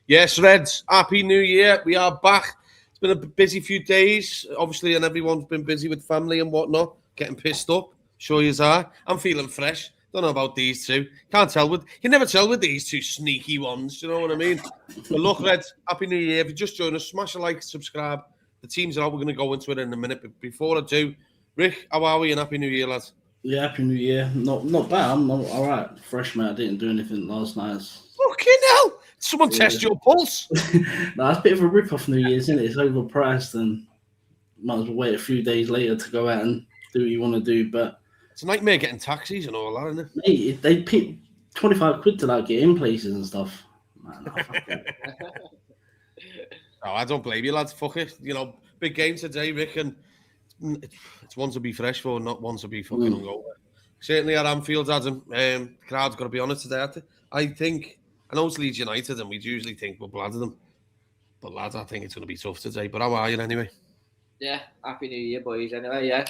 Yes, Reds, happy New Year. We are back. It's been a busy few days, obviously, and everyone's been busy with family and whatnot, getting pissed up. Sure you are. I'm feeling fresh. Don't know about these two. Can't tell with, you can never tell with these two sneaky ones, you know what I mean? But look, Reds, happy New Year. If you just joined us, smash a like, subscribe. The teams are out. We're going to go into it in a minute. But before I do, Rick, how are we? And happy New Year, lads. Yeah, happy New Year. Not bad. I'm all right. Fresh, man. I didn't do anything last night. Fucking hell. Someone test your pulse. No, it's a bit of a rip-off New Year's, isn't it? It's overpriced and might as well wait a few days later to go out and do what you want to do. But it's a nightmare getting taxis and all that, isn't it? Mate, they pick 25 quid to like get in places and stuff. Man, no, I don't blame you, lads. Fuck it. You know, big game today, Rick, and it's one to be fresh for, not one to be fucking hungover. Certainly at Anfield, Adam. The crowd's got to be on it today. I think, I know it's Leeds United, and we'd usually think we'll blather them. But, lads, I think it's going to be tough today. But how are you anyway? Yeah, happy New Year, boys, anyway, yeah.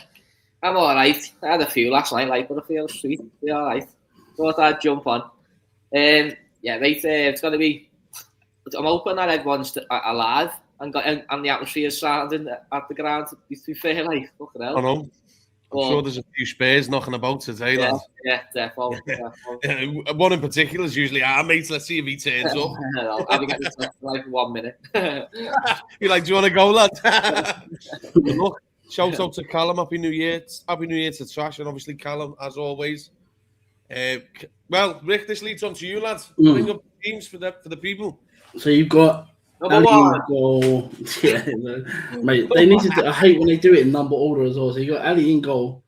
I'm all right. I had a few last night, but I feel sweet. Feel all right. Thought I'd jump on. Yeah, mate, it's going to be... I'm hoping that everyone's alive and the atmosphere is sounding at the ground, to be fair, like, fucking hell. I know. I'm sure there's a few spares knocking about today, lads. Yeah, definitely. One in particular is usually our mates. Let's see if he turns up. I'll be getting to like 1 minute. You're like, do you want to go, lad? Look, shout out to Callum. Happy New Year. Happy New Year to Trash, and obviously Callum, as always. Well, Rick, this leads on to you, lads. Bring up the teams for the people. So you've got number one. Goal. Yeah, mate. They need to. I hate when they do it in number order as well. So you got Ali in goal,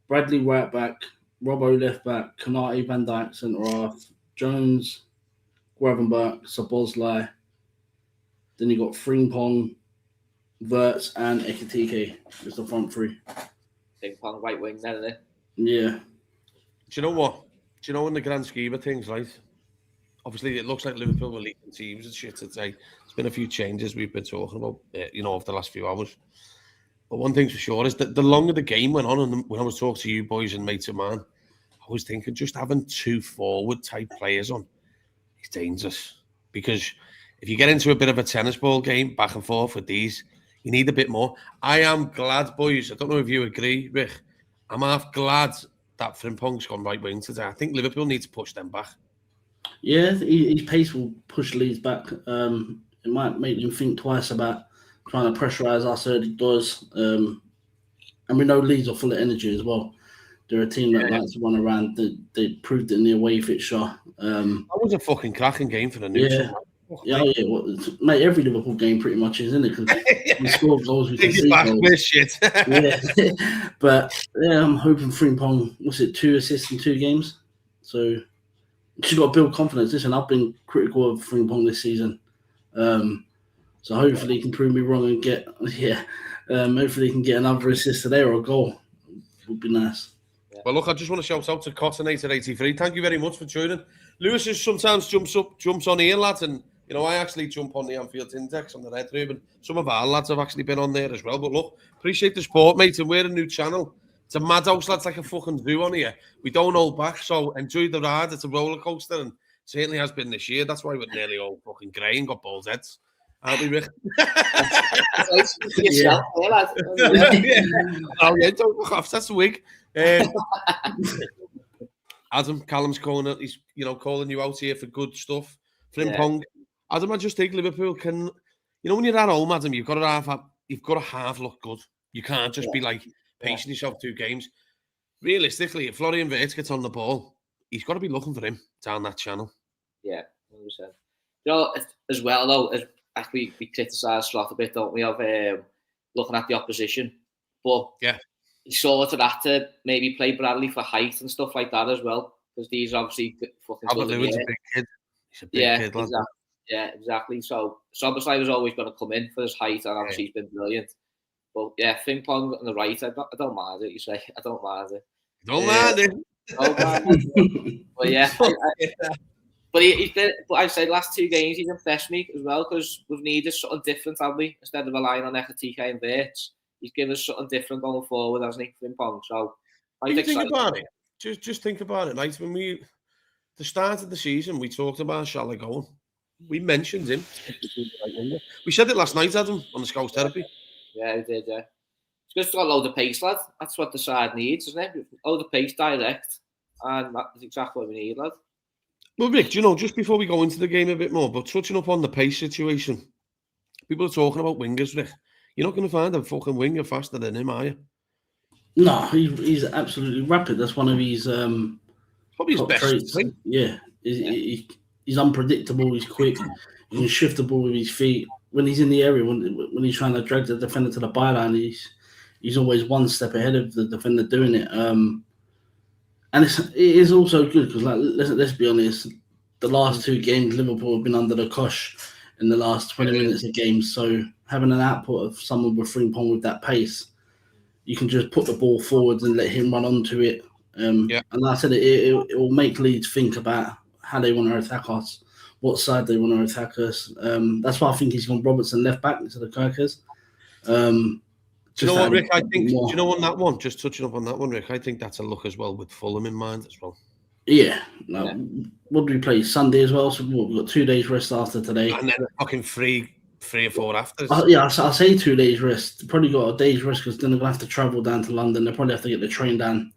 Bradley right back, Robbo left back, Kanate, Van Dijk centre half, Jones, Gravenberch, Szoboszlai. Then you got Frimpong, Wirtz, and Ekitike. It's the front three. Frimpong right wing, then, isn't it? Yeah. Do you know what? Do you know in the grand scheme of things, right? Obviously, it looks like Liverpool were leading teams and shit today. There's been a few changes we've been talking about, over the last few hours. But one thing's for sure is that the longer the game went on, and when I was talking to you boys and mates of mine, I was thinking just having two forward-type players on is dangerous. Because if you get into a bit of a tennis ball game, back and forth with these, you need a bit more. I am glad, boys, I don't know if you agree, Rick, I'm half glad that Frimpong's gone right wing today. I think Liverpool need to push them back. Yeah, his pace will push Leeds back. It might make them think twice about trying to pressurise us early doors. And we know Leeds are full of energy as well. They're a team that likes to run around. They proved it in the away fixture. That was a fucking cracking game for the neutral. Yeah. Mate, every Liverpool game pretty much is, isn't it? Because we score goals, we can see goals. Shit. Yeah. But yeah, I'm hoping Frimpong, 2 assists in 2 games? So she's got to build confidence. Listen, I've been critical of Frimpong this season. So hopefully he can prove me wrong and hopefully he can get another assist today or a goal. Would be nice. Well, look, I just want to shout out to Cottonator83. Thank you very much for joining. Lewis sometimes jumps on here, lads, and I actually jump on the Anfield Index on the Red Room, and some of our lads have actually been on there as well. But look, appreciate the support, mate, and we're a new channel. It's a madhouse, lads, like a fucking zoo on here. We don't hold back, so enjoy the ride. It's a roller coaster, and certainly has been this year. That's why we're nearly all fucking grey and got bald heads. Aren't we, Rick? Yeah. Oh, yeah, don't look off. That's the wig. Adam, Callum's calling he's calling you out here for good stuff. Frimpong. Yeah. Adam, I just think Liverpool can, when you're at home, Adam, you've got to half look good. You can't just be like pacing yourself 2 games. Realistically, if Florian Wirtz gets on the ball, he's got to be looking for him down that channel. Yeah, 100%. As well though, as we criticise Slot a bit, don't we, of looking at the opposition, but he sort of had to maybe play Bradley for height and stuff like that as well, because these are obviously fucking good. He's a big kid. He's a big kid, lad. Yeah, exactly. So Szoboszlai was always going to come in for his height, and obviously he's been brilliant. But yeah, Frimpong on the right, I don't mind it. You say I don't mind it. Don't mind it. But yeah, but he's been. But I say the last 2 games he's impressed me as well, because we've needed something different, haven't we? Instead of relying on Ekitike and Wirtz, he's given us something different going forward, hasn't he, Frimpong? So think about it. Just think about it. Like when the start of the season, we talked about Salah going. We mentioned him. We said it last night, Adam, on the Scouts Therapy. Yeah, we did, yeah. It's just got a load of pace, lad. That's what the side needs, isn't it? A load of pace, direct, and that's exactly what we need, lad. Well, Rick, do you know, just before we go into the game a bit more, but touching up on the pace situation, people are talking about wingers, Rick. You're not going to find a fucking winger faster than him, are you? No, he's absolutely rapid. That's one of his Probably his top best traits. trait. Yeah, he's unpredictable. He's quick. He's shiftable with his feet. When he's in the area, when he's trying to drag the defender to the byline, he's always one step ahead of the defender doing it. And it is also good because, like, let's be honest, the last two games Liverpool have been under the cosh in the last 20 minutes of games. So having an output of someone with Frimpong with that pace, you can just put the ball forwards and let him run onto it. And like I said, it will make Leeds think about how they want to attack us, what side they want to attack us. That's why I think he's gone Robertson left back instead of Kirkers. Do you know what, Rick? I think. Do you know on that one? Just touching up on that one, Rick. I think that's a look as well with Fulham in mind as well. Yeah. What do we play Sunday as well? So we've got 2 days rest after today, and then fucking three or four after. I'll say 2 days rest. Probably got a day's rest because then they're gonna have to travel down to London. They probably have to get the train down.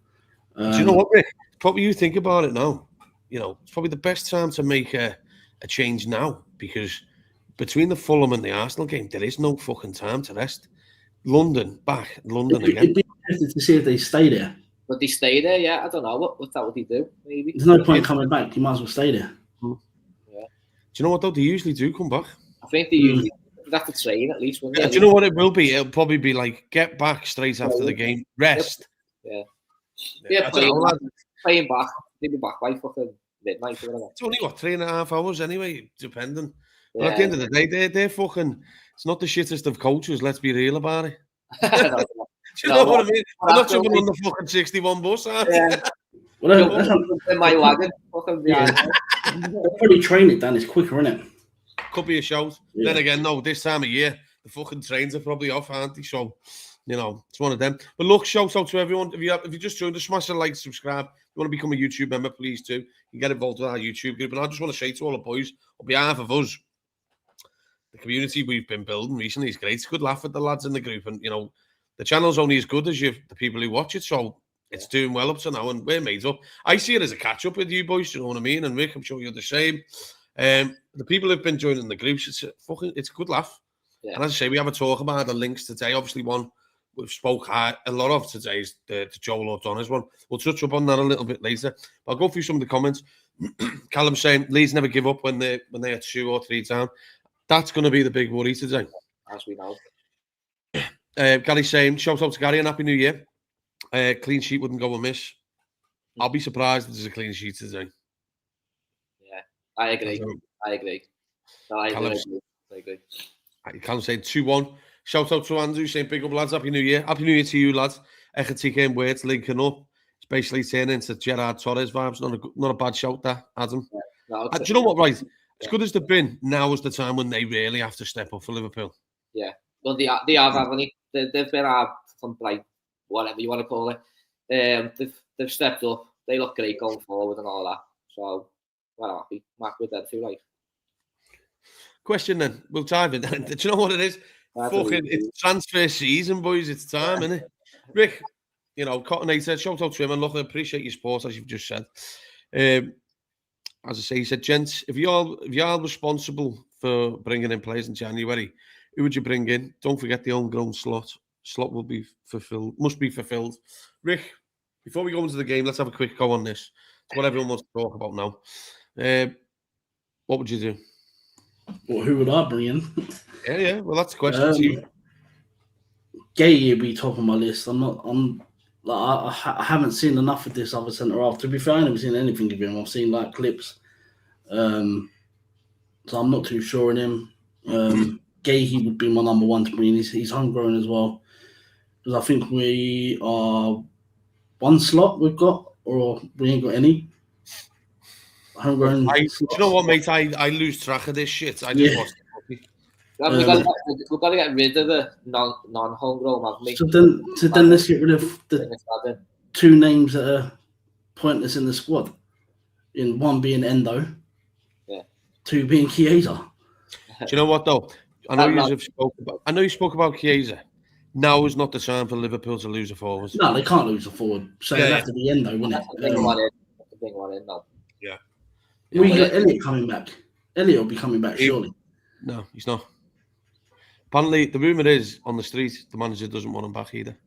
Do you know what, Rick? Probably you think about it now. You know, it's probably the best time to make a change now because between the Fulham and the Arsenal game, there is no fucking time to rest. London again. It'd be interesting to see if they stay there. Would they stay there? Yeah, I don't know. What that would he do? Maybe there's no point coming back. You might as well stay there. Yeah. Do you know what though? They usually do come back. I think they usually have to train at least. Do you know what it will be? It'll probably be like get back straight after the game, rest. Yeah. Playing back. They'll be back by fucking midnight or whatever. It's only 3.5 hours anyway, depending. But at the end of the day, they're fucking. It's not the shittest of coaches. Let's be real about it. Do you know what I mean? I'm not jumping on the fucking 61 bus. Yeah. Well, that's in my wagon. They'll probably train it, Dan. It's quicker, isn't it? Could be a shout. Yeah. Then again, no, this time of year, the fucking trains are probably off, aren't they? So, you know, it's one of them. But look, shout out to everyone. If you just joined us, smash a like, subscribe. If you want to become a YouTube member, please do. You can get involved with our YouTube group. And I just want to say to all the boys, on behalf of us, the community we've been building recently is great. It's a good laugh at the lads in the group. And, you know, the channel's only as good as the people who watch it. So it's doing well up to now. And we're made up. I see it as a catch-up with you boys, you know what I mean? And Rick, I'm sure you're the same. The people who've been joining the groups, it's a good laugh. Yeah. And as I say, we have a talk about the links today. Obviously, one we've spoke a lot of today is the Joel O'Donnell's one. We'll touch up on that a little bit later. I'll go through some of the comments. Callum saying Leeds never give up when they're 2 or 3 down. That's going to be the big worry today, as we know. Gary saying, shout out to Gary and Happy New Year. Clean sheet wouldn't go amiss. I'll be surprised if there's a clean sheet today. Yeah, I agree. No, I agree. Callum saying 2-1. Shout out to Andrew saying, big up lads, Happy New Year. Happy New Year to you lads. Echatika and words linking up. It's basically turning into Gerard Torres vibes. Not a bad shout there, Adam. Yeah, no, do you know what, right? As good as they've been, now is the time when they really have to step up for Liverpool. Yeah. Well, they have, haven't they? They've been like whatever you want to call it. They've stepped up. They look great going forward and all that. So we're happy. Mark with them too, like. Question then. We'll dive in. Do you know what it is? Fucking, it's transfer season, boys. It's time, isn't it? Rick, you know, Cottonator, shout out to him and look, I appreciate your support, as you've just said. As I say, he said, gents, if you're responsible for bringing in players in January, who would you bring in? Don't forget the homegrown slot. Slot will be fulfilled, must be fulfilled. Rick, before we go into the game, let's have a quick go on this. It's what everyone wants to talk about now. What would you do? Well, who would I bring in? Yeah. Well, that's the question to you. Gay would be top of my list. I haven't seen enough of this other centre half. To be fair, I haven't seen anything of him. I've seen like clips. So I'm not too sure in him. Gay, he would be my number one to bring in. He's homegrown as well. Because I think we are one slot we've got, or we ain't got any. Homegrown. Do you know what, mate? I lose track of this shit. I just watch the we've got to get rid of the non-homegrown, haven't we? So then let's get rid of the 2 names that are pointless in the squad. In one being Endo. Yeah. Two being Chiesa. Do you know what though? I know you spoke about Chiesa. Now is not the time for Liverpool to lose a forward. No, they can't lose a forward. So it'd have to be Endo, wouldn't it? Bring one in now. Yeah. We got Elliot coming back. Elliot will be coming back, surely. No, he's not. Apparently, the rumour is on the street the manager doesn't want him back either.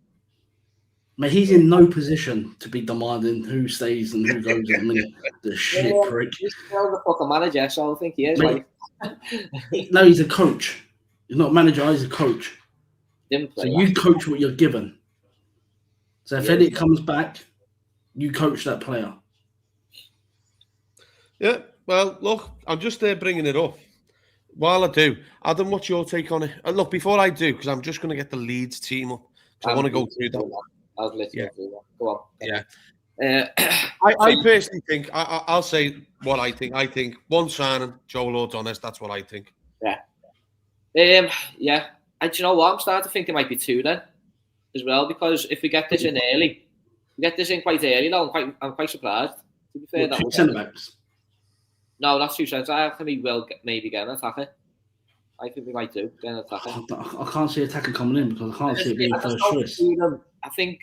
Mate, he's in no position to be demanding who stays and who goes at the minute. The shit prick. He's still the fucking manager, so I think he is. Mate, no, he's a coach. He's not a manager, he's a coach. So you coach what you're given. So if Elliot comes back, you coach that player. Yeah, well, look, I'm just bringing it up. While I do, Adam, what's your take on it? And look, before I do, because I'm just going to get the Leeds team up. So I want to go through that. I was literally do that. Go on. Yeah. I personally think, I'll say what I think. I think one signing, Joe Lord's, that's what I think. Yeah. Yeah. And do you know what? I'm starting to think it might be two then, as well, because if we get this in early, quite early now, I'm quite surprised. To be fair, two centre-backs? No, that's two centre. I think we will maybe get an attacker. I think we might do get an attacker. I can't see attacker coming in because I can't see it being first choice. I think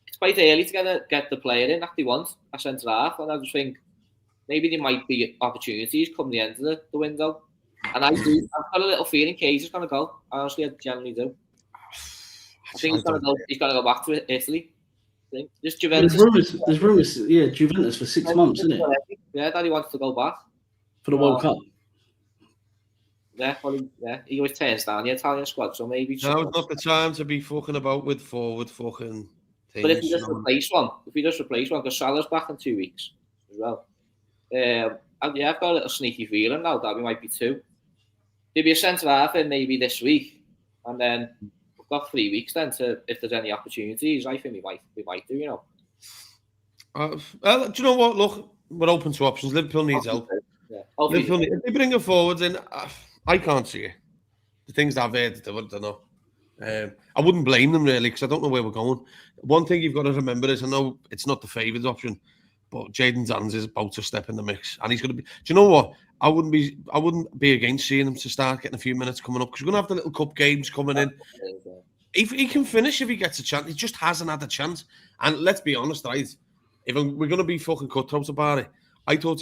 it's quite early to get the player in that they want, a centre half, and I just think maybe there might be opportunities come the end of the window. And I've got a little feeling Chiesa going to go. Honestly, I generally do. I think he's going to go back to Italy. I think. Just Juventus. There's rumours, yeah, Juventus for 6 months, isn't it? Yeah, that he wants to go back. For the World Cup. Yeah, he always turns down the Italian squad, so maybe... Now it's not the time to be fucking about with forward fucking things. But if you just replace one, because Salah's back in 2 weeks as well. I've got a little sneaky feeling now that we might be two. There'll be a centre-half in maybe this week, and then we've got 3 weeks then to, if there's any opportunities, I think we might do, you know. Do you know what? Look, we're open to options. Liverpool needs help. Yeah. Liverpool, if they bring a forward in, I can't see it. The things I've heard, I don't know. I wouldn't blame them really because I don't know where we're going. One thing you've got to remember is I know it's not the favoured option, but Jadon Sands is about to step in the mix, and he's going to be. Do you know what? I wouldn't be against seeing him to start getting a few minutes coming up because we're going to have the little cup games coming in. If he can finish, if he gets a chance, he just hasn't had a chance. And let's be honest, right? If we're going to be fucking cutthroat about it, I thought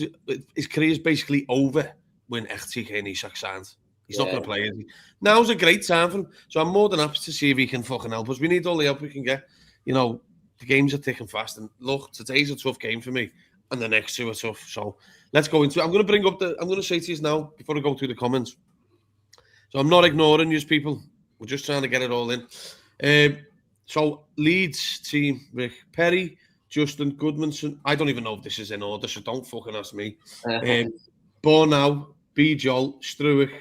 his career's basically over when Echtike and Isak signed. He's not going to play, is he? Now's a great time for him. So I'm more than happy to see if he can fucking help us. We need all the help we can get. You know, the games are ticking fast. And look, today's a tough game for me. And the next two are tough. So let's go into it. I'm going to say to you now, before I go through the comments. So I'm not ignoring you people. We're just trying to get it all in. So Leeds team, Rick Perry, Justin Goodmanson. I don't even know if this is in order, so don't fucking ask me. Bornau, Bijol, Struik,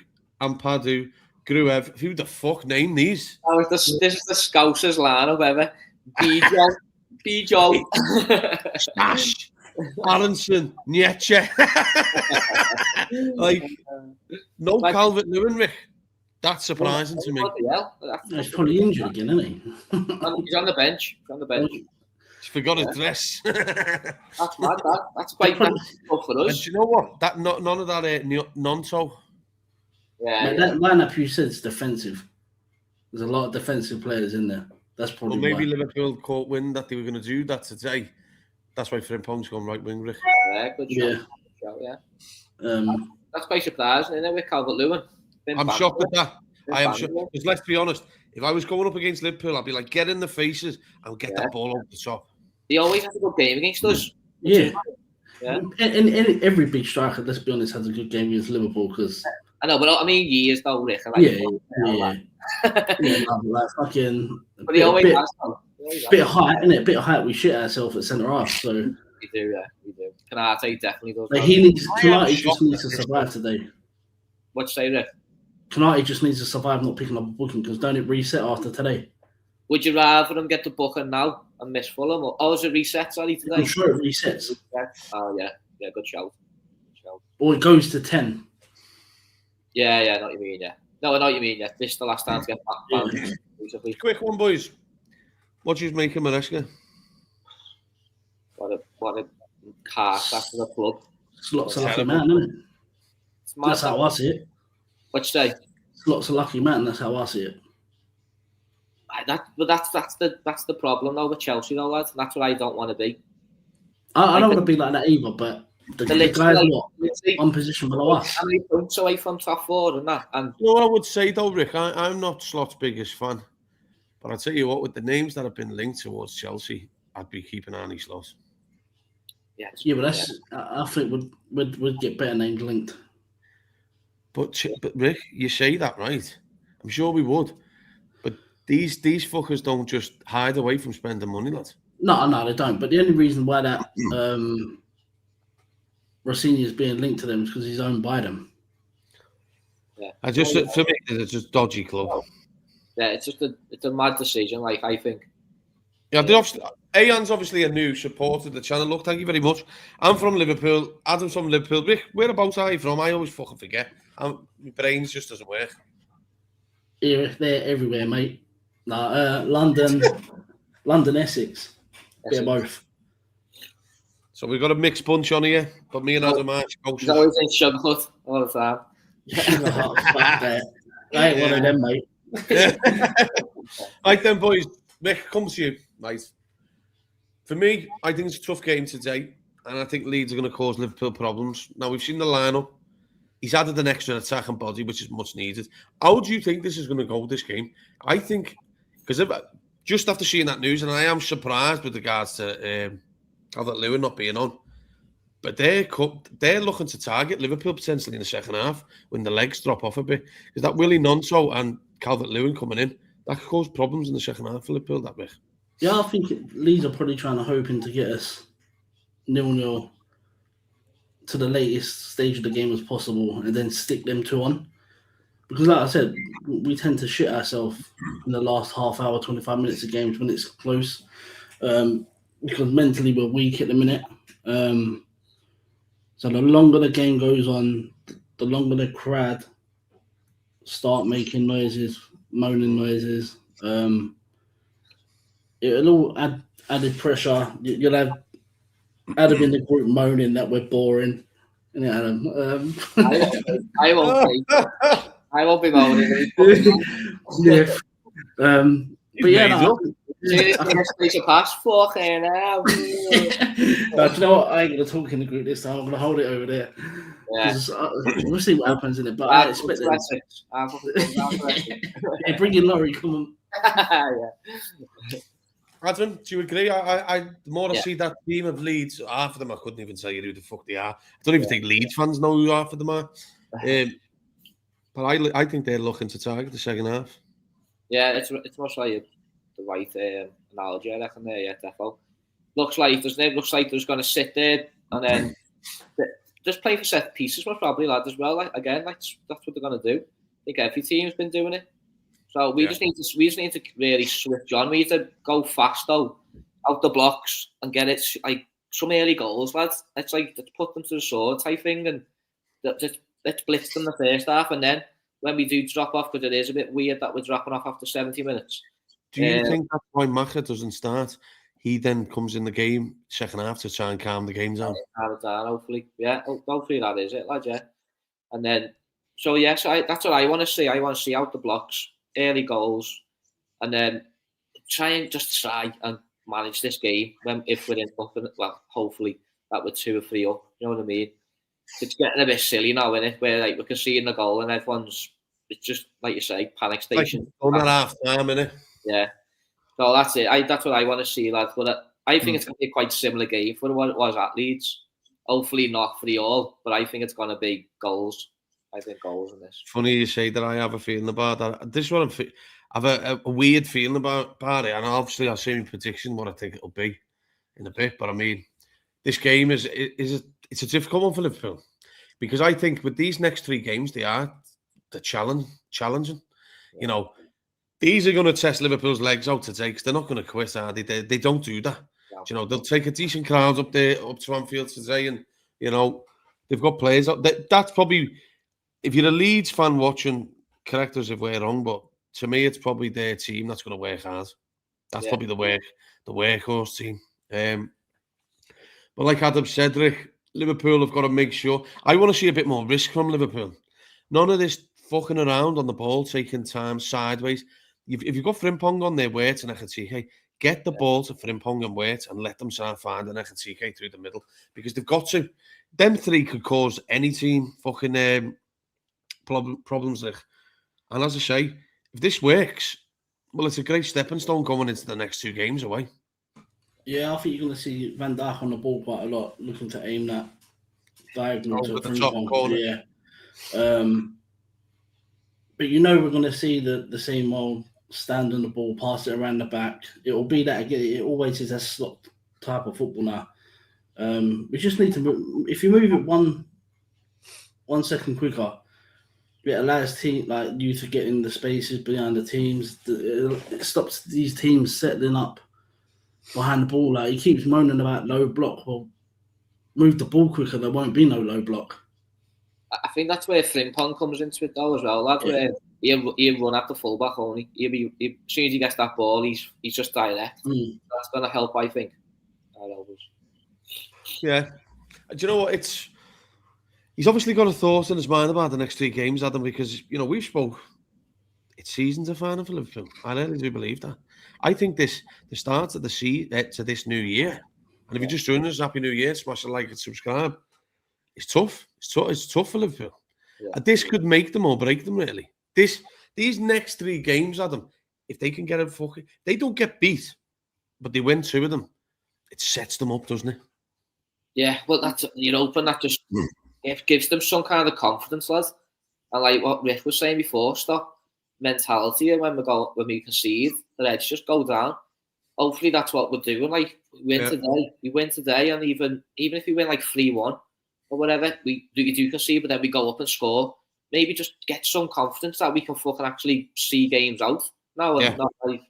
Ampadu, Gruev. Who the fuck named these? Oh, this is the Scousers lineup ever. Bijol. Stash, Aronson, Nietzsche. Like, no Calvert-Lewin, Rick. That's surprising to me. He's probably injured again, isn't he? He's on the bench. He's forgot his dress. That's mad. That's quite tough for us. And do you know what? None of that Nonto. Yeah. That lineup you said is defensive. There's a lot of defensive players in there. That's probably maybe why. Liverpool caught wind that they were going to do that today. That's why Frimpong's gone right wing, Rick. Yeah, good shot. Yeah. That's quite surprising, isn't it, with Calvert-Lewin? I'm shocked at that. I am shocked. Because let's be honest, if I was going up against Liverpool, I'd be like, get in the faces and get that ball over the top. He always has a good game against us. Yeah. And every big striker, let's be honest, has a good game against Liverpool because... I know, but I mean years though, Rick. Like fucking... But he always has though. Bit of height, innit? Bit of height, we shit ourselves at centre half, so... We do, yeah, we do. Kanate definitely does. Like Kanate just needs to survive today. What you say, Rick? Kanate just needs to survive not picking up a booking because don't it reset after today? Would you rather him get the booking now and miss Fulham? Or is it reset, sorry, today? I'm sure it resets. Oh, yeah. Yeah, good shout. Or it goes to 10. Yeah, I know what you mean, yeah. No, I know what you mean, yeah. This is the last time to get back. Yeah. Quick one, boys. What do you make of Maresca? What a cast after the club. It's lots of lucky man, isn't it? That's how I see it. What you say? Lots of lucky man. That's how I see it. That's the problem though with Chelsea though, lads. That's what I don't want to be. I don't want to be like that either, but the guys one position below us. How many points away from top 4 and that? And you know what I would say though, Rick? I'm not Slot's biggest fan, but I'll tell you what, with the names that have been linked towards Chelsea, I'd be keeping an eye on Slot. Yeah, but that's I think would get better names linked. But Rick, you say that right. I'm sure we would. But these fuckers don't just hide away from spending money, lads. No, they don't. But the only reason why that Rossini is being linked to them is because he's owned by them. Yeah. For me, it's just dodgy club. Yeah, it's a mad decision. Like I think. Yeah, Ayan's obviously a new supporter of the channel. Look, thank you very much. I'm from Liverpool. Adam's from Liverpool. Rick, whereabouts are you from? I always fucking forget. My brain just doesn't work. Here, there, everywhere, mate. No, London, Essex. They're both. So we've got a mixed bunch on here, but me and Adam are He's always in Sugarfoot all the time. I ain't one of them, mate. Right then, boys. Mick, come to you, mate. For me, I think it's a tough game today, and I think Leeds are going to cause Liverpool problems. Now, we've seen the lineup. He's added an extra attacking body, which is much needed. How do you think this is going to go, this game? I think, because just after seeing that news, and I am surprised with regards to Calvert-Lewin not being on, but they're looking to target Liverpool potentially in the second half when the legs drop off a bit. Is that Willie Nonso and Calvert-Lewin coming in? That could cause problems in the second half for Liverpool, that bit. Yeah, I think Leeds are probably hoping to get us 0-0 to the latest stage of the game as possible and then stick them 2 on. Because like I said, we tend to shit ourselves in the last half hour, 25 minutes of games when it's close. Because mentally we're weak at the minute. So the longer the game goes on, the longer the crowd start making noises, moaning noises. It'll all add added pressure. You'll have Adam in the group moaning that we're boring. And Adam, I won't be moaning. yeah. But yeah, no, a pass fucking hell. no, do you know what? I ain't gonna talk in the group this time. I'm gonna hold it over there. Yeah. We'll see what happens in it. But I expect that. Yeah, bring in Laurie. Come on. Yeah. Adam, do you agree? The more I see that team of Leeds, half of them I couldn't even tell you who the fuck they are. I don't even think Leeds fans know who half of them are. But I think they're looking to target the second half. Yeah, it's much like the right analogy, I reckon. There, yeah, defo. Looks like there's going to sit there and then just play for set pieces, most probably, lad, as well. Like again, that's what they're going to do. I think every team's been doing it. So we just need to really switch on. We need to go fast though, out the blocks and get it like some early goals, lads. It's like let's put them to the sword type thing, and let's blitz them the first half, and then when we do drop off, because it is a bit weird that we're dropping off after 70 minutes. Do you think that's why Maka doesn't start? He then comes in the game second half to try and calm the game down. Calm it down, hopefully. Yeah, hopefully that is it, lad. Yeah, and then so yes, that's what I want to see. I want to see out the blocks, early goals, and then try and manage this game if we're in nothing. Well, hopefully that we're 2 or 3 up. You know what I mean? It's getting a bit silly now, isn't it? Where like we can see in the goal and it's just like you say, panic station. Like on half time, innit? Yeah. So that's it. That's what I want to see, lads. But I think it's going to be a quite similar game for what it was at Leeds. Hopefully not 3-3, but I think it's going to be goals. I think goals in this. Funny you say that. I have a feeling about that. This is what I have a weird feeling about it, and obviously I'll say my prediction what I think it'll be in a bit. But I mean, this game it's a difficult one for Liverpool because I think with these next 3 games they're challenging. Yeah. You know, these are going to test Liverpool's legs out today because they're not going to quit, are they? They don't do that. No. You know, they'll take a decent crowd up to Anfield today, and you know they've got players out. That's probably, if you're a Leeds fan watching, correct us if we're wrong, but to me it's probably their team that's going to work hard. That's probably the workhorse team. But like Adam said, Rick, Liverpool have got to make sure. I want to see a bit more risk from Liverpool. None of this fucking around on the ball, taking time sideways. If you've got Frimpong on there, wait and Ekatike, get the ball to Frimpong and wait and let them start finding Ekatike through the middle because they've got to. Them three could cause any team fucking problems. Like. And as I say, if this works, well, it's a great stepping stone going into the next 2 games away. Yeah, I think you're going to see Van Dijk on the ball quite a lot, looking to aim that diagonal to the top corner. Yeah. But we're going to see the same old stand on the ball, pass it around the back. It will be that again. It always is a slot type of football now. We just need to move. If you move it one second quicker, it allows you to get in the spaces behind the teams. It stops these teams settling up behind the ball. Like he keeps moaning about low block. Well, move the ball quicker. There won't be no low block. I think that's where Frimpong comes into it though as well. That's where he'll run at the fullback only. As soon as he gets that ball, he's just direct. That's going to help, I think. Yeah. Do you know what? He's obviously got a thought in his mind about the next 3 games, Adam, because, we've spoke. It's season to final for Liverpool. I really do believe that. I think the start of to this new year, and if you're just joining us, Happy New Year, smash a like and subscribe. It's tough. It's tough for Liverpool. Yeah. And this could make them or break them, really. These next 3 games, Adam, if they can get they don't get beat, but they win 2 of them, it sets them up, doesn't it? Yeah, well, you're hoping that just it gives them some kind of confidence, lads. And like what Rick was saying before, stop mentality when we concede, the heads just go down. Hopefully that's what we're doing. Like we win today, and even if we win like 3-1 or whatever, you do concede, but then we go up and score. Maybe just get some confidence that we can fucking actually see games out now, and not like,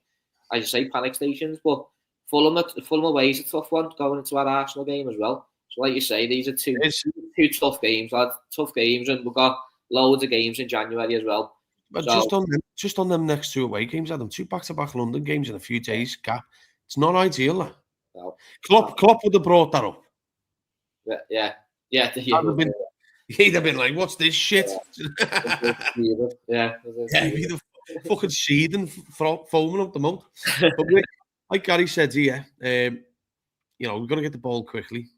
as you say, panic stations. But Fulham away is a tough one going into our Arsenal game as well. So like you say, these are two tough games, lad. Tough games, and we've got loads of games in January as well. But just on them next 2 away games, Adam, 2 back-to-back London games in a few days gap. It's not ideal. That. No. Klopp would have brought that up. Yeah. He'd have been like, "What's this shit?" Yeah. He'd have fucking seething, foaming up the mouth. But like Gary said here, we've got to get the ball quickly.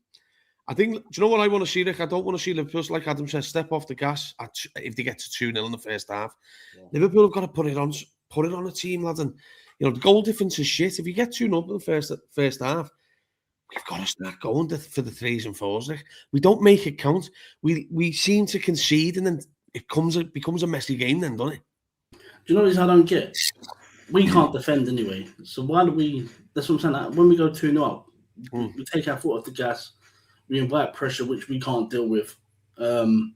I think, do you know what I want to see, Rick? I don't want to see Liverpool, like Adam says, step off the gas if they get to 2-0 in the first half. Yeah. Liverpool have got to put it on a team, lads. And, the goal difference is shit. If you get 2-0 in the first half, we've got to start going for the 3s and 4s. Rick. We don't make it count. We seem to concede, and then it becomes a messy game then, doesn't it? Do you know what I don't get? We can't defend anyway. So why do we... That's what I'm saying. When we go 2-0 up, we take our foot off the gas. We invite pressure, which we can't deal with. Then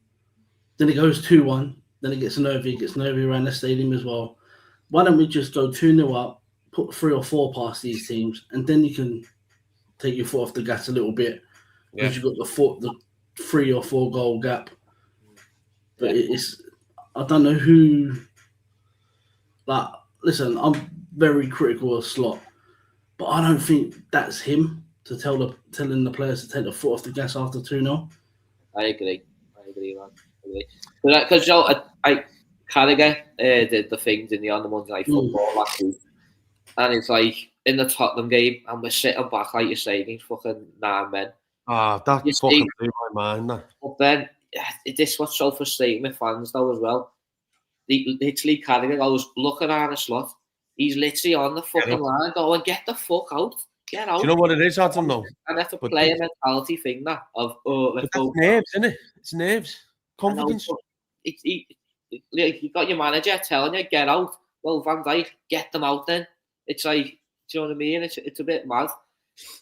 it goes 2-1. Then it gets nervy. It gets nervy around the stadium as well. Why don't we just go 2-0 up, put 3 or 4 past these teams, and then you can take your foot off the gas a little bit because you've got the 3 or 4 goal gap. But I don't know who. Like, listen, I'm very critical of Slot, but I don't think that's him. To telling the players to take the foot off the gas after 2-0. I agree, man. Because Carragher did the things on the Monday Night Football last week, and it's like in the Tottenham game, and we're sitting back like you say against fucking 9 men. That fucking blew my mind. But then this was so frustrating with fans though as well. Literally, Carragher goes, look at Arne Slot. He's literally on the fucking line, going, get the fuck out. Get out. Do you know what it is, Adam, though? And that's a player mentality thing, that of let's go. Nerves, isn't it? It's nerves, confidence. You got your manager telling you get out. Well, Van Dijk, get them out. Then it's like, do you know what I mean? It's a bit mad.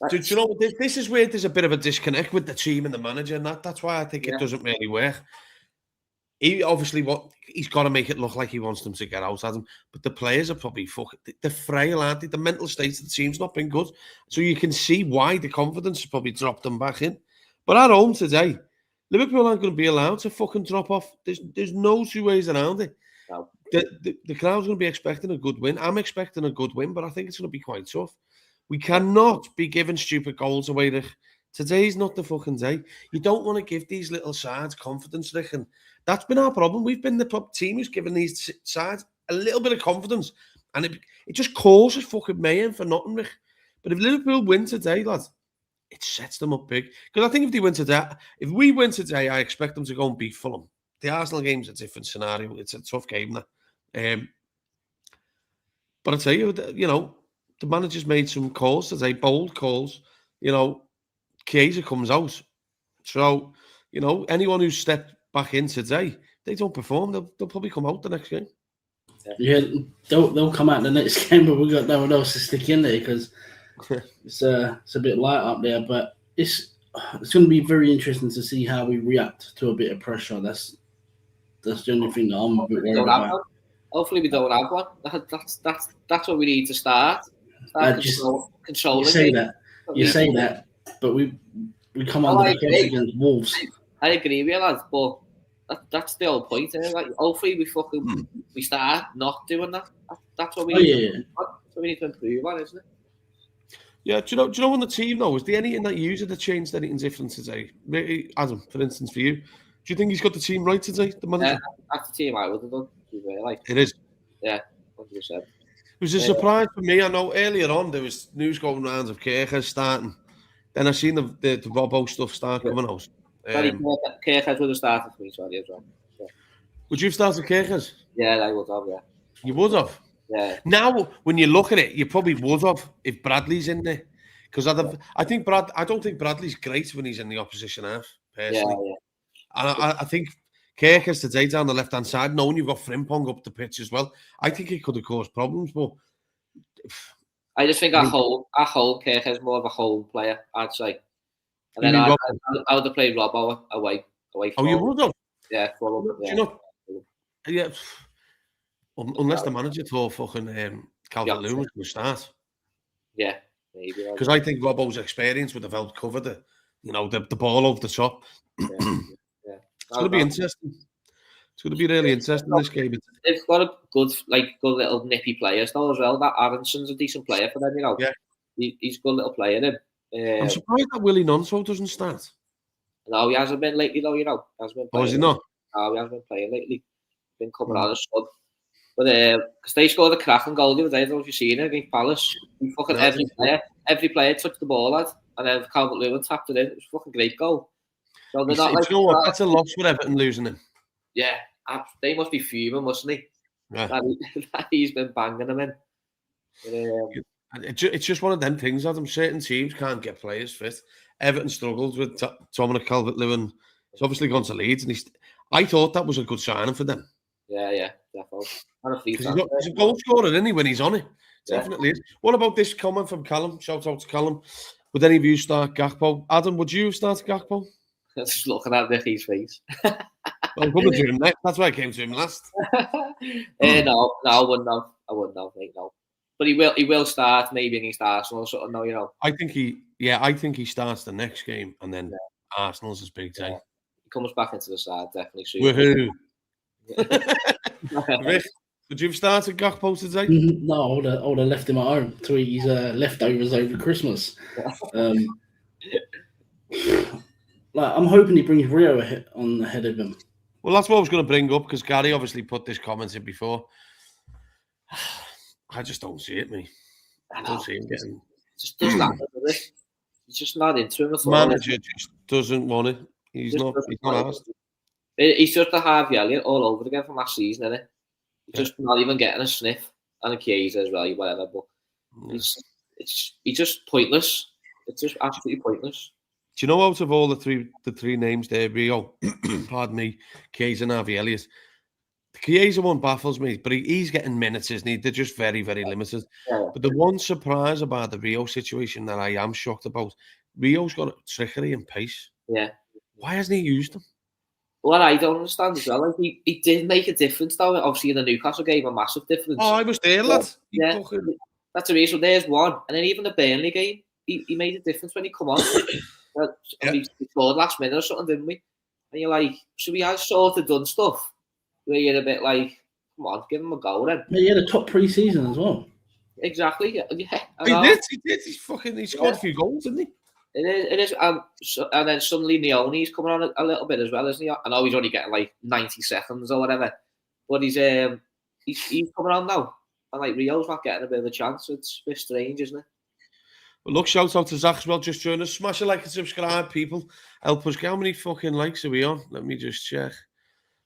Do you know what? This is where there's a bit of a disconnect with the team and the manager, and that's why I think it doesn't really work. He obviously he's got to make it look like he wants them to get out, Adam. But the players are probably they're frail, aren't they? The mental state of the team's not been good, so you can see why the confidence has probably dropped them back in. But at home today, Liverpool aren't going to be allowed to fucking drop off. There's no 2 ways around it. No. The crowd's going to be expecting a good win. I'm expecting a good win, but I think it's going to be quite tough. We cannot be giving stupid goals away Today's not the fucking day. You don't want to give these little sides confidence, Rick, and that's been our problem. We've been the top team who's given these sides a little bit of confidence, and it just causes fucking mayhem for nothing, Rick. But if Liverpool win today, lads, it sets them up big. Because I think if we win today, I expect them to go and beat Fulham. The Arsenal game's a different scenario. It's a tough game, that. But I tell you, the manager's made some calls today, bold calls. Chiesa comes out. So, anyone who's stepped back in today, they don't perform, they'll probably come out the next game. Yeah, they'll come out the next game, but we've got no one else to stick in there because it's a bit light up there. But it's going to be very interesting to see how we react to a bit of pressure. That's the only thing that I'm a bit worried about. Hopefully we don't have one. That's what we need to start. Controlling. You say that, but we come under the pressure against Wolves. I agree with you, lads, but that's the whole point. Like, hopefully we start not doing that. That's what we need. That's what we need to improve on, isn't it? Yeah, do you know on the team though? Was there anything that you had changed anything different today? Adam, for instance, for you, do you think he's got the team right today? The manager? That's the team I would have done. It is. Yeah, 100%. It was a surprise for me. I know earlier on there was news going around of Kirkers starting. Then I seen the Robbo stuff start coming out. Kirkers would have started for me, sorry, as well. Yeah. Would you have started Kirkers? Yeah, I would have, yeah. You would have? Yeah. Now, when you look at it, you probably would have if Bradley's in there. Because I don't think Bradley's great when he's in the opposition half, personally. Yeah. And I think Kirkers today down the left-hand side, knowing you've got Frimpong up the pitch as well, I think it could have caused problems, but... I just think our whole Kirkers is more of a whole player, I'd say. And then I would have played Robbo away from you would have? Yeah, yeah. Unless the manager thought fucking Calvert-Lewin was going to start. Yeah, maybe. Because I think Robbo's experience would have helped cover the ball over the top. Yeah. It's going to be interesting. It's going to be really interesting, this game. They've got a good little nippy players though as well. That Aronson's a decent player for them, Yeah. He's a good little player. I'm surprised that Willie Nonso doesn't start. No, he hasn't been lately though, Has he not? No, he hasn't been playing lately. Been coming on as sub. But because they scored a cracking goal the other day, I don't know if you've seen it against Palace. Fucking every player touched the ball, lad, and then Calvert-Lewin tapped it in. It was a fucking great goal. So they're not you know what? That's a loss for Everton losing him. Yeah, they must be fuming, mustn't they? Yeah. That he's been banging them in. It's just one of them things, Adam. Certain teams can't get players fit. Everton struggled with Dominic Calvert-Lewin. He's obviously gone to Leeds, and I thought that was a good signing for them. Yeah, definitely. He's a goal scorer, isn't he, when he's on it? Definitely is. What about this comment from Callum? Shout out to Callum. Would any of you start Gakpo? Adam, would you have started Gakpo? Just looking at Ricky's face. I'm coming to him next. That's why I came to him last. No, I wouldn't have, mate, no. But he will start maybe against Arsenal or something, no, I think he starts the next game, and then Arsenal's his big day. He comes back into the side, definitely soon. Woohoo! Rick, would you have started Gakpo today? No, I would have left him at home to eat his leftovers over Christmas. I'm hoping he brings Rio ahead of him. Well, that's what I was going to bring up, because Gary obviously put this comment in before. I just don't see it, me. I don't see him getting... Just does that, does it? He's just not into him at all. Manager just doesn't want it. He's not asked. He's just a Harvey Elliott all over again from last season, isn't it? He's just not even getting a sniff. And a Chiesa as well, whatever. But it's just pointless. It's just absolutely pointless. Do you know, out of all the three names there, Rio, pardon me, Chiesa and Harvey Elliott, the Chiesa one baffles me, but he's getting minutes, isn't he? They're just very, very limited. Yeah. But the one surprise about the Rio situation that I am shocked about, Rio's got trickery and pace. Yeah. Why hasn't he used them? What I don't understand as well, he did make a difference, though. Obviously, in the Newcastle game, a massive difference. Oh, I was there, lad. Yeah, that's the reason. There's one. And then even the Burnley game, he made a difference when he come on. We scored last minute or something, didn't we? And you're like, so we had sort of done stuff where you're a bit like, come on, give him a go then. Yeah, he had a top pre-season as well. Exactly. Yeah. He did. He scored a few goals, didn't he? It is. And then suddenly Neoni's coming on a little bit as well, isn't he? I know he's only getting like 90 seconds or whatever, but he's coming on now. And like Rio's not getting a bit of a chance. It's a bit strange, isn't it? Well, look, shout out to Zach as well. Just join us. Smash a like and subscribe, people. Help us. How many fucking likes are we on? Let me just check.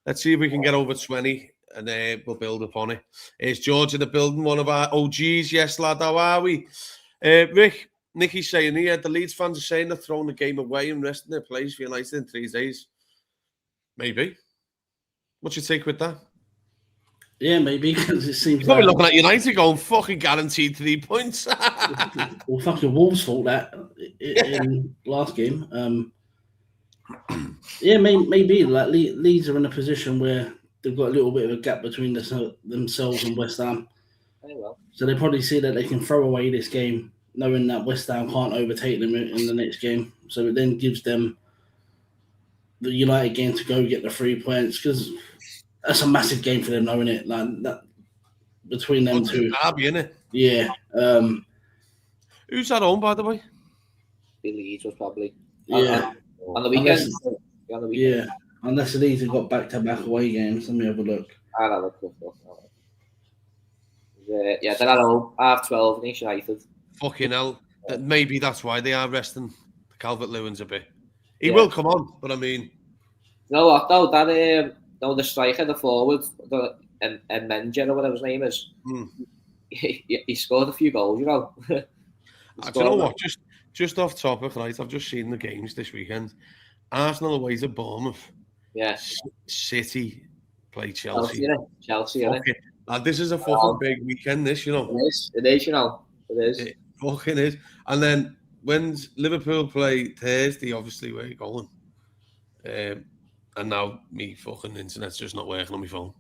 Let's see if we can get over 20 and we'll build upon it. Here's George in the building, one of our OGs. Yes, lad, how are we? Rick, Nicky's saying here, the Leeds fans are saying they're throwing the game away and resting their place for United in 3 days. Maybe. What's your take with that? Yeah, maybe, because it seems You're probably looking at United going, fucking guaranteed 3 points. Well, fucking Wolves thought that in last game. Yeah, maybe. Like Leeds are in a position where they've got a little bit of a gap between themselves and West Ham. Very well. So they probably see that they can throw away this game, knowing that West Ham can't overtake them in the next game. So it then gives them the United game to go get the 3 points, because that's a massive game for them, knowing it. Like that between them two. Derby, innit? Yeah. Who's that on, by the way? The Leeds was probably. Yeah. On the weekend. Yeah. Unless the Leeds have got back-to-back away games. Let me have a look. I'll have a quick look. Yeah, they're at home. 12 against United. Fucking hell. Maybe that's why they are resting Calvert-Lewin's a bit. He will come on, but I mean... You know what, though? The striker, the forward, and Menja, or whatever his name is, he scored a few goals, you know. Do you know what? Just off topic, right? I've just seen the games this weekend. Arsenal away to Bournemouth. Yeah. City play Chelsea. Chelsea, innit? This is a fucking big weekend, this, you know. It is, you know. It is. It fucking is. And then when Liverpool play Thursday, obviously, where you going? And now me fucking internet's just not working on my phone.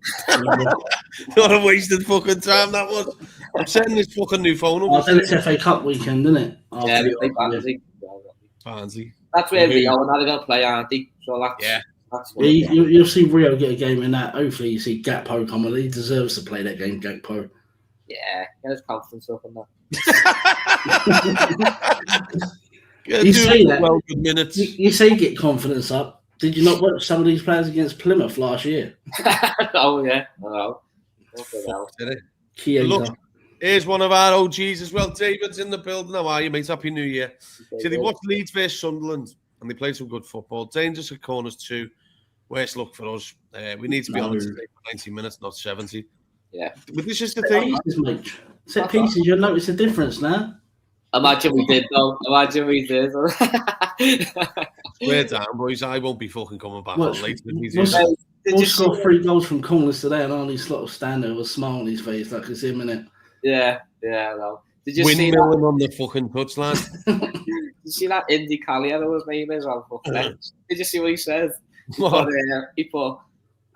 What a wasted fucking time that was. I'm sending this fucking new phone up. Then it's FA Cup weekend, isn't it? Yeah, they play Barnsley. Barnsley. That's where Rio and they're going to play, aren't they? So that's you'll see Rio get a game in that. Hopefully you see Gakpo come on. He deserves to play that game, Gakpo. Yeah, get his confidence up in that. You say that. Well, good minutes. You say get confidence up. Did you not watch some of these players against Plymouth last year? Oh, yeah. I know. Look, here's one of our OGs as well. David's in the building. How are you, mate? Happy New Year. So they watched Leeds versus Sunderland and they played some good football. Dangerous at corners too. Worst luck for us. We need to be on today for 90 minutes, not 70. Yeah. But this is the thing. Set pieces, you'll notice a difference now. Imagine we did, though. We're down, boys. I won't be fucking coming back on later. We'll score 3 goals from corners today, and Arnie's sort of standing with a smile on his face like it's him, innit? Yeah, I know. Did you see Windmilling on the fucking touchline? Did you see that Indy Callier, his name is? Did you see what he said? He put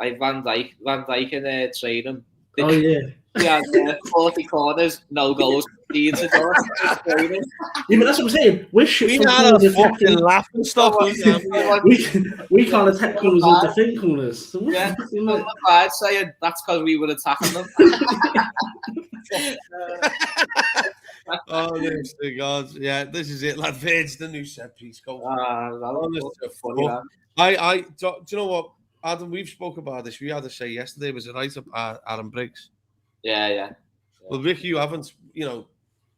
like Van Dijk in training. Oh, yeah. He had 40 corners, no goals. Yeah, but that's what I'm saying. We're shit. We had a fucking laugh and stuff. We can't attack corners or defend corners. So yeah, I'm saying that's because we were attacking them. Oh, this to God. Yeah, this is it, lad. It's the new set piece. Go on. Do you know what, Adam? We've spoke about this. We had to say yesterday. Was it right up Adam Briggs? Yeah. Well, Rick, you haven't. You know,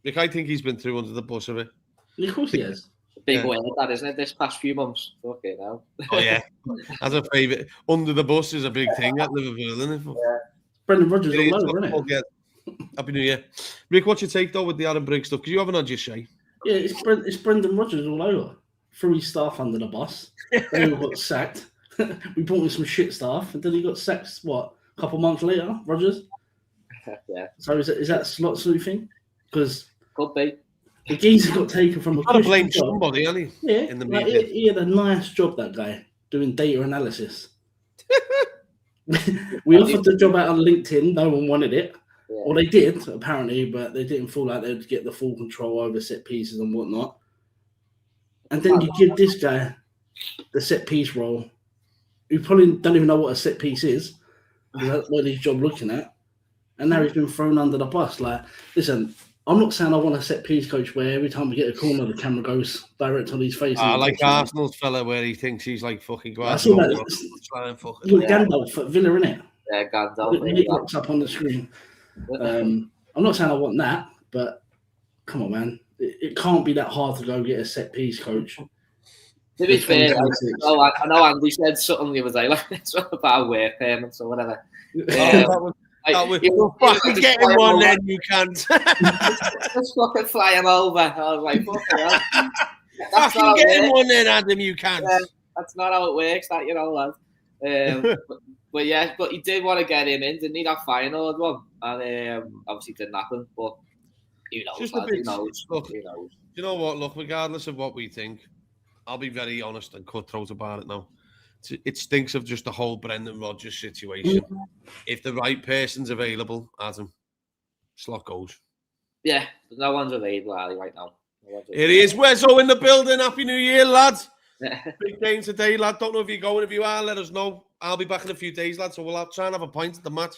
Rick, I think he's been through under the bus a bit. Of course he has. Big win, that isn't it? This past few months. Okay, now. Oh yeah, as a favourite, under the bus is a big thing at Liverpool, isn't it? Yeah. Brendan Rodgers all over, isn't it? Happy New Year, Rick. What's your take though with the Adam Briggs stuff? Because you haven't had your say. Yeah, it's Brendan Rodgers all over. Threw his staff under the bus. They all got sacked. We brought in some shit staff, and then he got sacked. What? A couple months later, Rodgers. Yeah. So is that slot sleuthing? Because could be. The geezer got taken from a. Got to blame somebody, hasn't he? Yeah. In the media. He had a nice job, that guy, doing data analysis. We offered the job out on LinkedIn. No one wanted it. Yeah. Or they did, apparently, but they didn't feel like they'd get the full control over set pieces and whatnot. And then you give this guy the set piece role, who probably don't even know what a set piece is. That's what his job looking at. And now he's been thrown under the bus. Like, listen, I'm not saying I want a set piece coach where every time we get a corner, the camera goes direct on his face. Like Arsenal's fella where he thinks he's like fucking I saw Guardiola. that. You got Gandalf at Villa, innit? Yeah, Gandalf. He pops up on the screen. I'm not saying I want that, but come on, man. It can't be that hard to go get a set piece coach. To be fair, I know Andy said something the other day, like it's about work payments or whatever. You're fucking getting one, then you can't. Just fucking flying over. I was like, fucking hell. Fucking getting one, then, Adam, you can't. That's not how it works, that, you know, lad. But yeah, but he did want to get him in, didn't he? That final one, and obviously didn't happen. But who knows? Just lad, a bit. Who knows? Look, who knows? You know what? Look, regardless of what we think, I'll be very honest and cutthroat about it now. It stinks of just the whole Brendan Rodgers situation. If the right person's available, Adam, slot goes. Yeah, no one's available right now. It is. Wezzo in the building. Happy New Year, lads. Big game today, lad. Don't know if you're going. If you are, let us know. I'll be back in a few days, lad. So we'll try and have a pint at the match.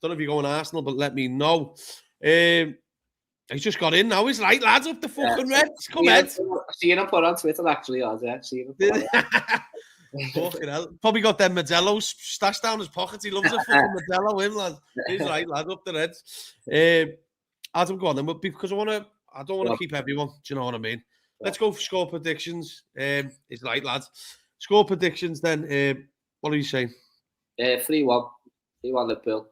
Don't know if you're going Arsenal, but let me know. He's just got in now. He's right, lads. Up the fucking Reds. Come on. Seen him put on Twitter, actually. Seen him Fucking hell. Probably got them Modellos stashed down his pockets. He loves a fucking Modello, him, lad. He's right, lad. Up the Reds. Adam, go on then. Because I don't want to keep everyone. Do you know what I mean? Let's go for score predictions. It's right, lads. Score predictions then. What are you saying? 3-1. 3-1 Liverpool.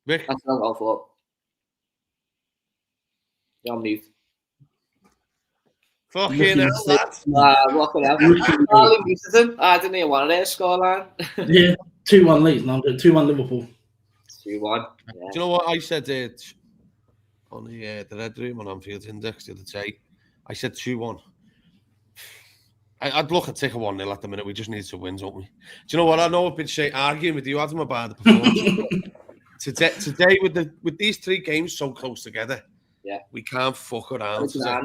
Rick? That's not all for. You're on mute. Fucking hell, lads. Walking out. I didn't even want their scoreline. Yeah, 2-1 Leeds. No, I'm doing 2-1 Liverpool. 2-1. Yeah. Do you know what I said on the Red Room on Anfield Index the other day? I said 2-1. I'd look at take a 1-0 at the minute. We just need to win, don't we? Do you know what? I know I've been arguing with you, Adam, about the performance. Today, with these 3 games so close together, we can't fuck around. These are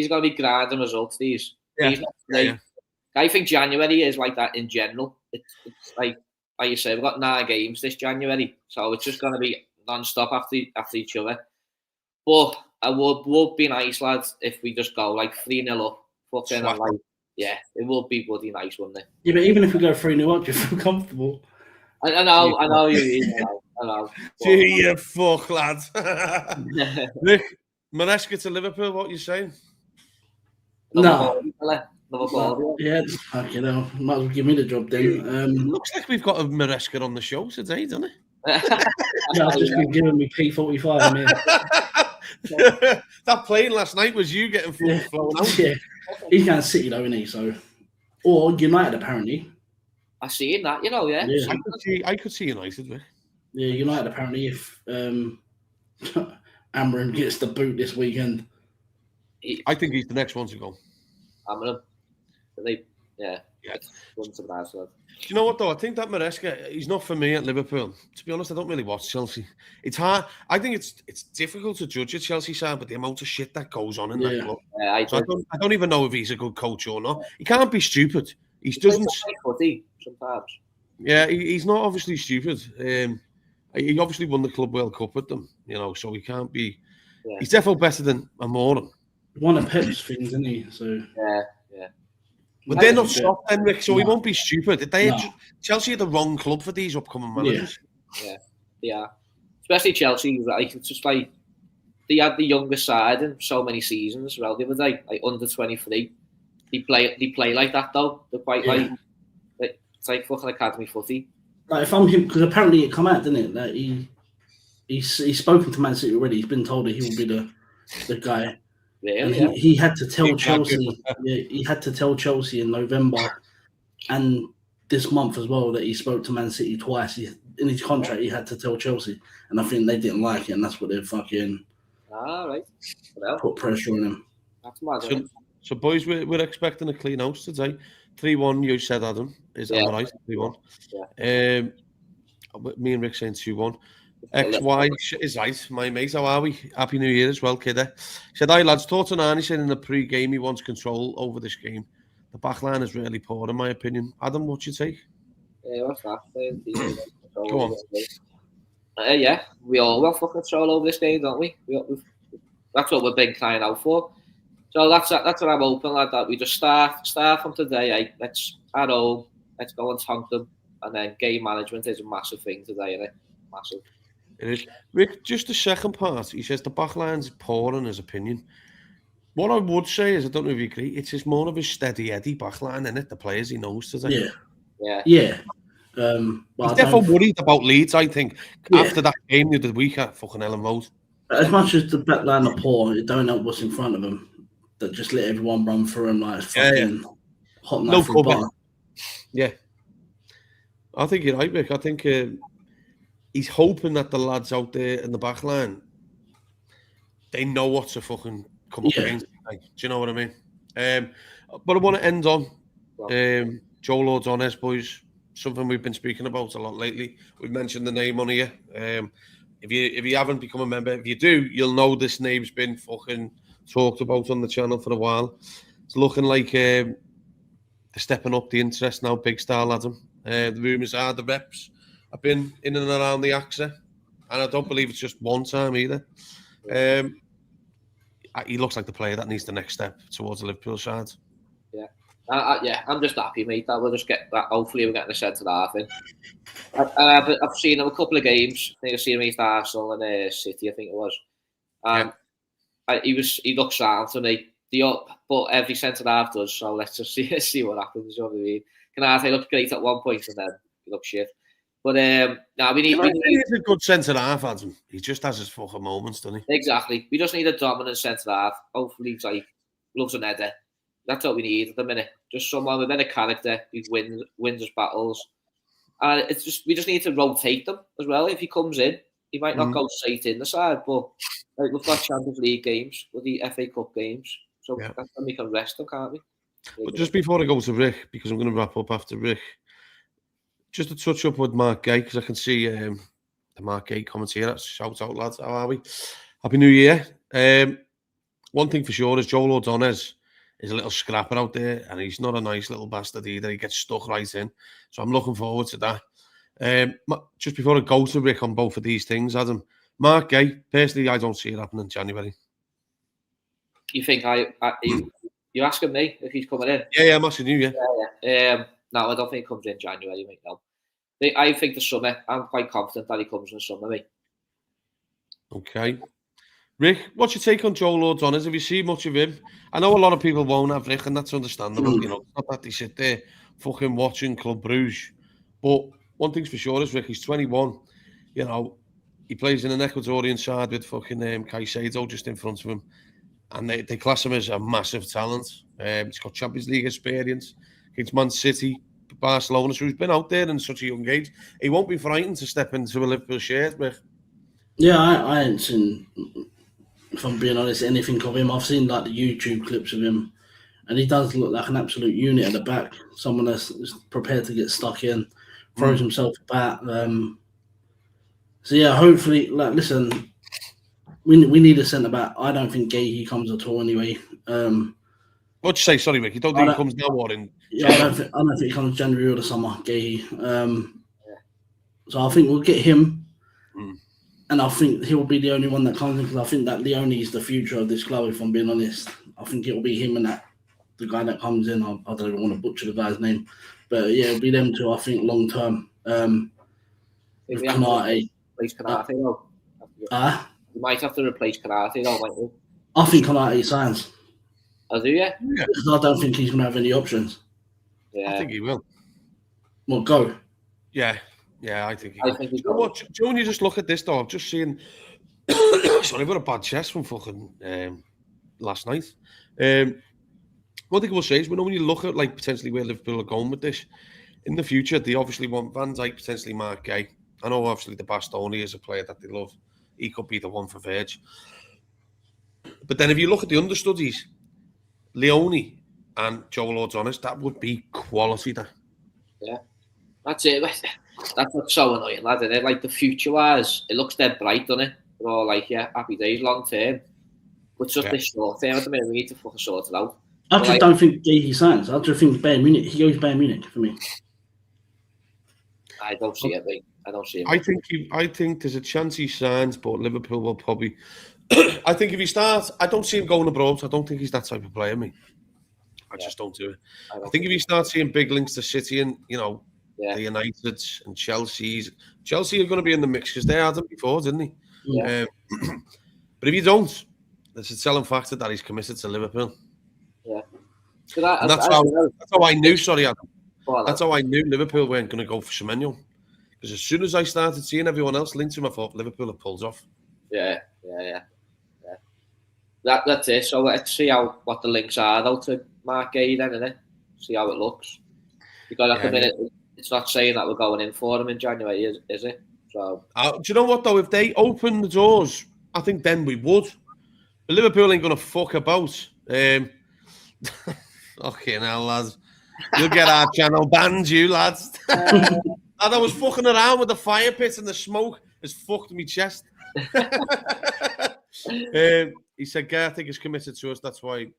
going to be grinding results, these. Yeah. I think January is like that in general. It's like you said, we've got 9 games this January, so it's just going to be non-stop after each other. But it would be nice, lads, if we just go like 3-0 up. Fucking like, yeah, it would be bloody nice, wouldn't it? Yeah, but even if we go 3-0 up, do you feel comfortable? I know you mean. I know. Gee, you fuck, lads. Rick, Maresca to Liverpool, what are you saying? No. Ball. Yeah, fucking hell. Might as well give me the job then. Looks like we've got a Maresca on the show today, doesn't it? Yeah, I've just been giving me P45 here. That plane last night was you getting flown out. Yeah, he's going to City though, isn't he? So, or United apparently. I seen that, you know, yeah. I could see United, Rick. Yeah, United apparently if Amram gets the boot this weekend. I think he's the next one to go. Amram. Yeah. Do you know what though? I think that Maresca, he's not for me at Liverpool. To be honest, I don't really watch Chelsea. It's hard. I think it's difficult to judge a Chelsea side, but the amount of shit that goes on in that club. Yeah, I don't even know if he's a good coach or not. He can't be stupid. He doesn't. Sometimes. Yeah, he's not obviously stupid. He obviously won the Club World Cup with them, you know, so he can't be. Yeah. He's definitely better than Amorim. One of Pep's things, isn't he? So yeah. But they're not soft, then, Rick, so he won't be stupid. Chelsea are the wrong club for these upcoming managers. Yeah. Especially Chelsea, like it's just like they had the youngest side in so many seasons. Well, the other day, like under 23, they play like that though. They're quite like it's like fucking academy footy. Like if I'm him, because apparently it come out, didn't it? That he's spoken to Man City already. He's been told that he will be the guy. Really? He had to tell Chelsea. He had to tell Chelsea in November and this month as well that he spoke to Man City twice. In his contract, he had to tell Chelsea, and I think they didn't like it, and that's what they're fucking put pressure on him. That's mad. So boys, we're expecting a clean house today. 3-1. You said, Adam, is that right? 3-1. Yeah. Me and Rick saying 2-1. XY is right, my mate. How are we? Happy New Year as well, kid. He said, hi lads, thoughts on Arnie saying in the pre-game he wants control over this game. The back line is really poor, in my opinion. Adam, what's your take? What's that? Go on. Yeah, we all want fucking control over this game, don't we? That's what we've been crying out for. So that's what I'm hoping, lad, that we just start from today. Let's at home, let's go and tonk them, and then game management is a massive thing today, isn't it? Massive. It is. Rick, just the second part, he says the back line's poor in his opinion. What I would say is, I don't know if you agree, it's just more of a steady Eddie back line, isn't it? The players he knows today. Yeah. He's definitely worried about Leeds, I think. After that game the other week at fucking Ellen Road. As much as the back line are poor, it don't help what's in front of them. That just let everyone run through them like fucking hot knife through butter. Yeah. I think you're right, Rick. I think he's hoping that the lads out there in the back line, they know what to fucking come up against. Like, do you know what I mean? But I want to end on Joel O'Donnell's, boys. Something we've been speaking about a lot lately. We've mentioned the name on here. If you haven't become a member, if you do, you'll know this name's been fucking talked about on the channel for a while. It's looking like they're stepping up the interest now, big star Adam. The rumours are the reps have been in and around the AXA, and I don't believe it's just one time either. He looks like the player that needs the next step towards the Liverpool side. I'm just happy, mate, that we'll just get that. Hopefully, we're getting a centre half in. I've seen him a couple of games. I think I've seen him against Arsenal and City, I think it was. He looks sound to me. But every centre half does, so let's just see what happens. You know what I mean? Canate looked great at one point and then he looked shit. But we need. He's a good centre half, Adam. He just has his fucking moments, doesn't he? Exactly. We just need a dominant centre half. Hopefully, he's like loves an header. That's what we need at the minute. Just someone with a bit of character who wins his battles. And we just need to rotate them as well. If he comes in, he might not go straight in the side, but like, we've got Champions League games, with the FA Cup games, so that's when we can rest them, can't we? But just before I go to Rick, because I'm going to wrap up after Rick, just to touch up with Mark Gay, because I can see the Mark Gay comments here. Shout out, lads. How are we? Happy New Year. One thing for sure is Joel O'Donnell is a little scrapper out there, and he's not a nice little bastard either. He gets stuck right in. So I'm looking forward to that. Just before I go to Rick on both of these things, Adam, Mark Gay, personally, I don't see it happening in January. You think you asking me if he's coming in? Yeah, I'm asking you, no, I don't think he comes in January, mate, no. I think the summer, I'm quite confident that he comes in the summer, mate. Okay. Rick, what's your take on Joel O'Donnell? Have you seen much of him? I know a lot of people won't have, Rick, and that's understandable. You know, it's not that they sit there fucking watching Club Bruges. But one thing's for sure is, Rick, he's 21. You know, he plays in an Ecuadorian side with fucking Caicedo just in front of him. And they class him as a massive talent. He's got Champions League experience against Man City, Barcelona. So he's been out there in such a young age. He won't be frightened to step into a Liverpool shirt, Rick. Yeah, I ain't seen, if I'm being honest, anything of him. I've seen like the YouTube clips of him, and he does look like an absolute unit at the back. Someone that's prepared to get stuck in, throws himself about. So yeah, hopefully, like, listen, we need a centre back. I don't think Gahey comes at all anyway. What'd you say? Sorry, Rick. You don't think he comes now or in? Yeah, I don't think he comes January or the summer. Gahey. So I think we'll get him. And I think he'll be the only one that comes in, because I think that Leone is the future of this club, if I'm being honest. I think it'll be him and the guy that comes in. I don't even want to butcher the guy's name. But yeah, it'll be them two, I think, long term. With Canate. Replace Canate, though. You might have to replace Canate, though, might you? I think Canate signs. Oh, do you? Because I don't think he's going to have any options. Yeah. I think he will. Well, go. Yeah, I think he will. Think you know what, Joe, when you just look at this, though, I've just seen... Sorry, I've got a bad chest from fucking last night. One thing I will say is, when you look at like potentially where Liverpool are going with this, in the future, they obviously want Van Dijk, potentially Mark Gay. I know obviously the Bastoni is a player that they love. He could be the one for Verge. But then if you look at the understudies, Leone and Joel O'Donnell, that would be quality there. Yeah, that's it. That's what's so annoying, lad, isn't it? Like, the future-wise, it looks dead bright, doesn't it? We're all like, yeah, happy days, long term. But just this short term at the minute, we need to fucking sort it out. I just don't think Gahey signs. I just think Bayern Munich. He goes Bayern Munich for me. I don't see it, mate. I don't see it. I think there's a chance he signs, but Liverpool will probably I think if he starts, I don't see him going abroad. I don't think he's that type of player, me. I just don't do it. I think if you start seeing big links to City and, the Uniteds and Chelsea are going to be in the mix because they had them before, didn't they? Yeah. But if you don't, there's a telling factor that he's committed to Liverpool. Yeah. And that's how I knew, sorry, Adam. That's how I knew Liverpool weren't going to go for Semenyo. Because as soon as I started seeing everyone else linked to him, I thought Liverpool have pulled off. Yeah. That's it. So let's see what the links are though to Mark Gay then, innit? See how it looks. Because at the minute, it's not saying that we're going in for him in January, is it? So. Do you know what though? If they open the doors, I think then we would. But Liverpool ain't going to fuck about. Okay, now lads, you'll get our channel banned, you lads. And I was fucking around with the fire pit and the smoke has fucked me chest. He said, "Gay, I think he's committed to us. That's why."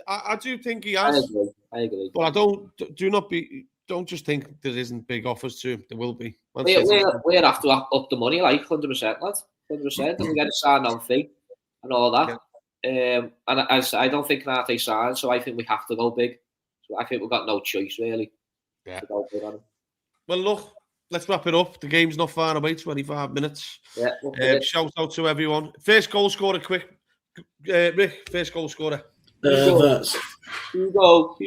I do think he has. I agree. But don't just think there isn't big offers to him. There will be. We're have to up the money, like 100%, lads. 100%. And we get a sign on fee and all that. Yeah. And I don't think Nate signed, so I think we have to go big. So I think we've got no choice, really. Yeah. To go big on him. Well, look, let's wrap it up. The game's not far away, 25 minutes. Yeah. Shout out to everyone. First goal scorer, quick. Rick, first goal scorer. Verts. Hugo.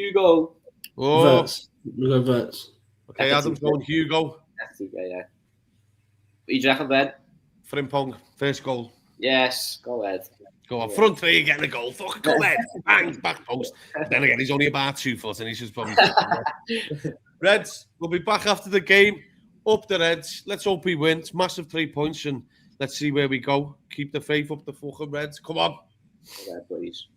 Oh. Verts. We go Verts. Okay, Adam's going Hugo. Yeah. What do you reckon, Ben? Frimpong, first goal. Yes, go ahead. Go on, front three, you're getting a goal. Fuck, go ahead. Bang, back post. But then again, he's only about 2 foot and he's just probably... Reds, we'll be back after the game. Up the Reds. Let's hope he wins. Massive 3 points and let's see where we go. Keep the faith up the fucking Reds. Come on. Okay, please.